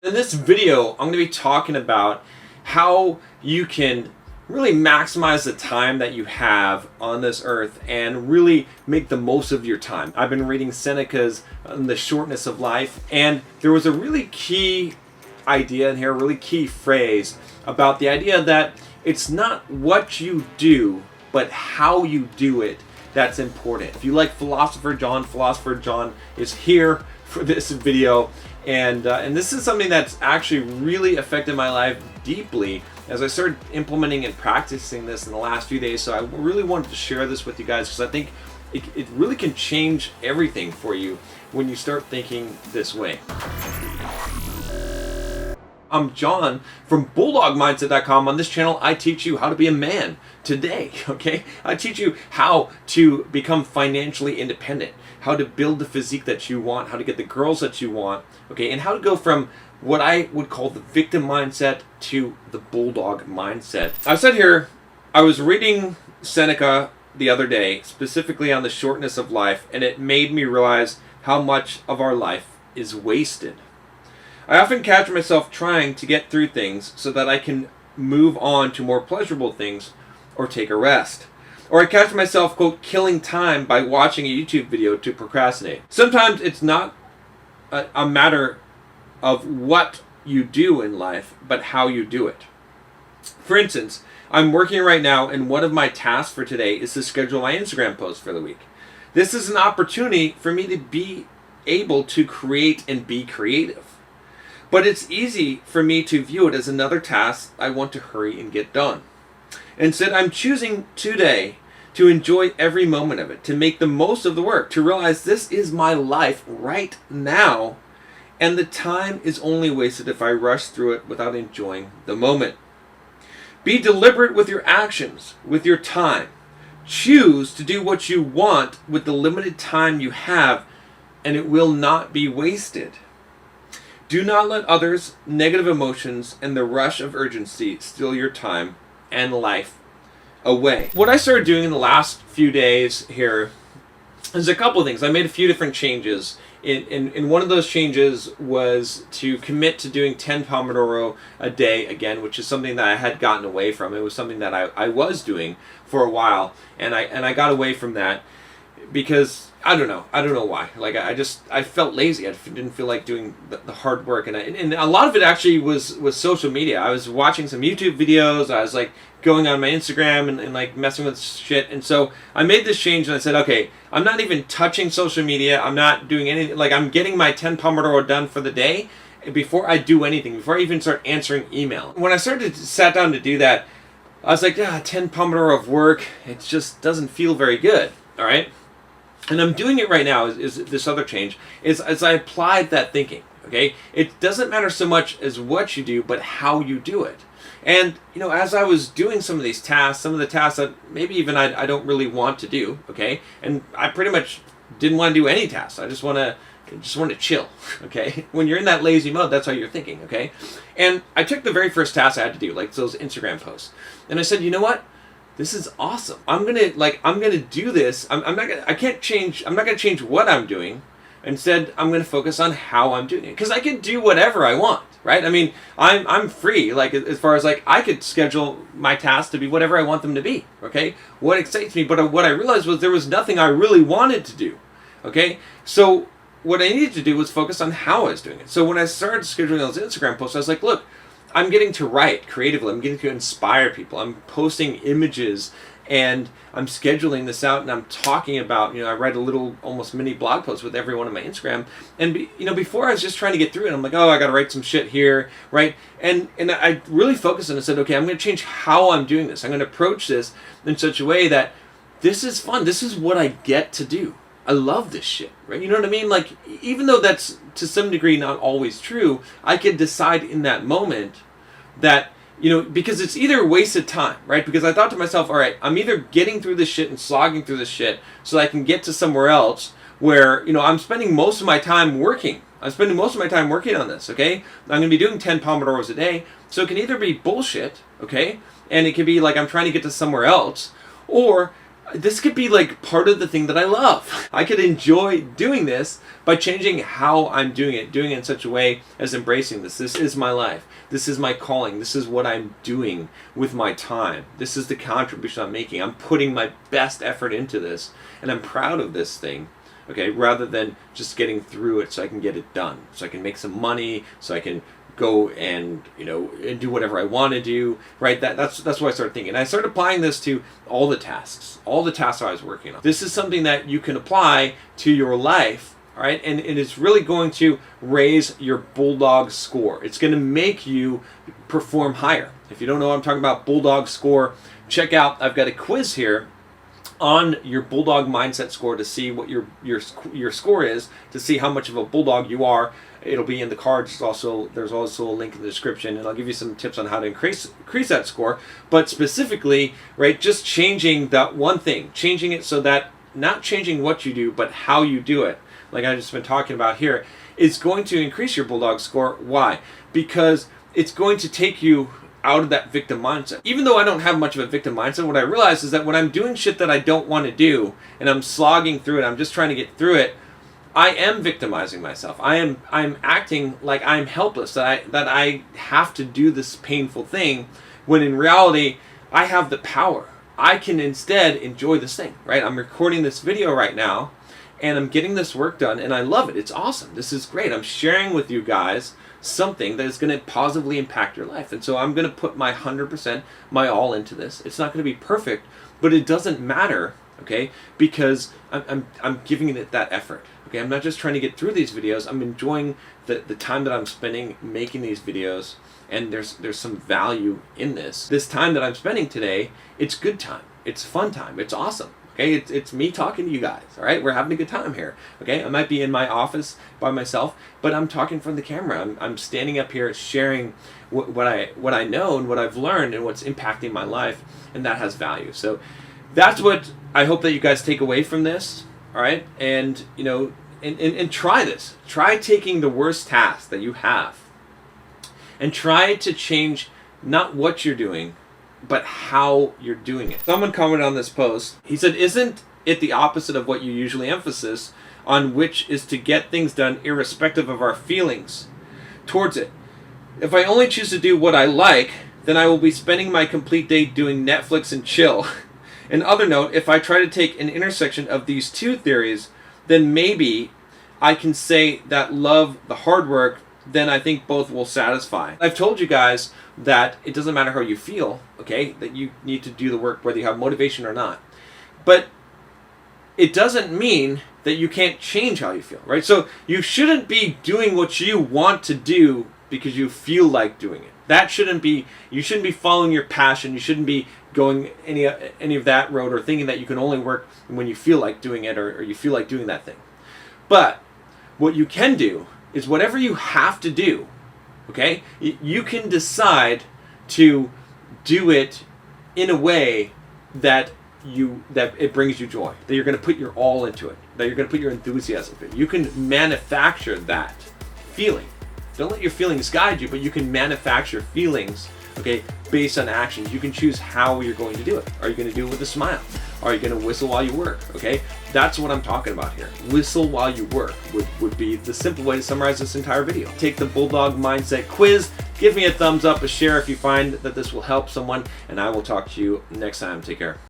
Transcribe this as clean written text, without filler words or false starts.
In this video, I'm going to be talking about how you can really maximize the time that you have on this earth and really make the most of your time. I've been reading Seneca's The Shortness of Life, and there was a really key idea in here, a really key phrase about the idea that it's not what you do, but how you do it that's important. If you like Philosopher John is here for this video. And this is something that's actually really affected my life deeply as I started implementing and practicing this in the last few days. So I really wanted to share this with you guys because I think it really can change everything for you when you start thinking this way. I'm John from BulldogMindset.com. On this channel, I teach you how to be a man today, okay? I teach you how to become financially independent, how to build the physique that you want, how to get the girls that you want, okay? And how to go from what I would call the victim mindset to the bulldog mindset. I said here, I was reading Seneca the other day, specifically on the shortness of life, and it made me realize how much of our life is wasted. I often catch myself trying to get through things so that I can move on to more pleasurable things or take a rest. Or I catch myself, quote, killing time by watching a YouTube video to procrastinate. Sometimes it's not a matter of what you do in life, but how you do it. For instance, I'm working right now, and one of my tasks for today is to schedule my Instagram post for the week. This is an opportunity for me to be able to create and be creative. But it's easy for me to view it as another task I want to hurry and get done. Instead, I'm choosing today to enjoy every moment of it, to make the most of the work, to realize this is my life right now, and the time is only wasted if I rush through it without enjoying the moment. Be deliberate with your actions, with your time. Choose to do what you want with the limited time you have, and it will not be wasted. Do not let others' negative emotions and the rush of urgency steal your time and life away. What I started doing in the last few days here is a couple of things. I made a few different changes. In one of those changes was to commit to doing 10 Pomodoro a day again, which is something that I had gotten away from. It was something that I was doing for a while, and I got away from that because I don't know why. Like I felt lazy. I didn't feel like doing the hard work, and a lot of it actually was social media. I was watching some YouTube videos. I was like going on my Instagram and like messing with shit. And so I made this change and I said, okay, I'm not even touching social media. I'm not doing anything. Like I'm getting my 10 Pomodoro done for the day before I do anything, before I even start answering email. When I sat down to do that, I was like, 10 Pomodoro of work. It just doesn't feel very good. All right. And I'm doing it right now, is this other change, is as I applied that thinking, okay? It doesn't matter so much as what you do, but how you do it. And, as I was doing some of these tasks, some of the tasks that maybe even I don't really want to do, okay? And I pretty much didn't want to do any tasks. I just want to chill, okay? When you're in that lazy mode, that's how you're thinking, okay? And I took the very first task I had to do, like those Instagram posts. And I said, you know what? This is awesome. I'm gonna do this. I'm not gonna change what I'm doing. Instead, I'm gonna focus on how I'm doing it. Because I can do whatever I want, right? I mean, I'm free, like as far as like I could schedule my tasks to be whatever I want them to be. Okay? What excites me, but what I realized was there was nothing I really wanted to do. Okay? So what I needed to do was focus on how I was doing it. So when I started scheduling those Instagram posts, I was like, look, I'm getting to write creatively. I'm getting to inspire people. I'm posting images and I'm scheduling this out and I'm talking about, I write a little almost mini blog post with every one of my Instagram. And, before I was just trying to get through it. I'm like, I got to write some shit here, right? And I really focused and I said, okay, I'm going to change how I'm doing this. I'm going to approach this in such a way that this is fun. This is what I get to do. I love this shit, right? You know what I mean? Like, even though that's to some degree not always true, I could decide in that moment that, because it's either wasted time, right? Because I thought to myself, all right, I'm either getting through this shit and slogging through this shit so that I can get to somewhere else where, I'm spending most of my time working. I'm spending most of my time working on this, okay? I'm going to be doing 10 Pomodoros a day. So it can either be bullshit, okay? And it can be like I'm trying to get to somewhere else, or this could be like part of the thing that I love. I could enjoy doing this by changing how I'm doing it in such a way as embracing this. This is my life. This is my calling. This is what I'm doing with my time. This is the contribution I'm making. I'm putting my best effort into this, and I'm proud of this thing. Okay, rather than just getting through it so I can get it done, so I can make some money, so I can go and and do whatever I want to do, right? That's what I started thinking. I started applying this to all the tasks I was working on. This is something that you can apply to your life, all right? And it's really going to raise your Bulldog score. It's going to make you perform higher. If you don't know what I'm talking about, Bulldog score, check out, I've got a quiz here on your Bulldog Mindset score to see what your score is, to see how much of a Bulldog you are. It'll be in the cards. There's also a link in the description, and I'll give you some tips on how to increase that score. But specifically, right, just changing that one thing, changing it so that not changing what you do, but how you do it, like I've just been talking about here, is going to increase your Bulldog score. Why? Because it's going to take you out of that victim mindset. Even though I don't have much of a victim mindset, what I realize is that when I'm doing shit that I don't want to do and I'm slogging through it, I'm just trying to get through it, I am victimizing myself. I'm acting like I'm helpless, that I have to do this painful thing, when in reality I have the power. I can instead enjoy this thing, right? I'm recording this video right now and I'm getting this work done and I love it. It's awesome. This is great. I'm sharing with you guys something that is going to positively impact your life. And so I'm going to put my 100%, my all into this. It's not going to be perfect, but it doesn't matter, okay? Because I'm giving it that effort. Okay, I'm not just trying to get through these videos. I'm enjoying the time that I'm spending making these videos, and there's some value in this. This time that I'm spending today, it's good time. It's fun time. It's awesome. Okay, it's me talking to you guys, all right? We're having a good time here, okay? I might be in my office by myself, but I'm talking from the camera. I'm standing up here sharing what I know and what I've learned and what's impacting my life, and that has value. So that's what I hope that you guys take away from this, all right? And, and try this. Try taking the worst task that you have and try to change not what you're doing, but how you're doing it. Someone commented on this post. He said, "Isn't it the opposite of what you usually emphasize on, which is to get things done irrespective of our feelings towards it? If I only choose to do what I like, then I will be spending my complete day doing Netflix and chill. In other note, if I try to take an intersection of these two theories, then maybe I can say that love the hard work, then I think both will satisfy." I've told you guys that it doesn't matter how you feel, okay? That you need to do the work whether you have motivation or not. But it doesn't mean that you can't change how you feel, right? So you shouldn't be doing what you want to do because you feel like doing it. That shouldn't be, you shouldn't be following your passion. You shouldn't be going any of that road or thinking that you can only work when you feel like doing it or you feel like doing that thing. But what you can do is whatever you have to do, okay? You can decide to do it in a way that it brings you joy, that you're going to put your all into it, that you're going to put your enthusiasm into it. You can manufacture that feeling. Don't let your feelings guide you, but you can manufacture feelings, okay, based on actions. You can choose how you're going to do it. Are you going to do it with a smile? Are you going to whistle while you work? Okay, that's what I'm talking about here. Whistle while you work would be the simple way to summarize this entire video. Take the Bulldog Mindset quiz. Give me a thumbs up, a share if you find that this will help someone, and I will talk to you next time. Take care.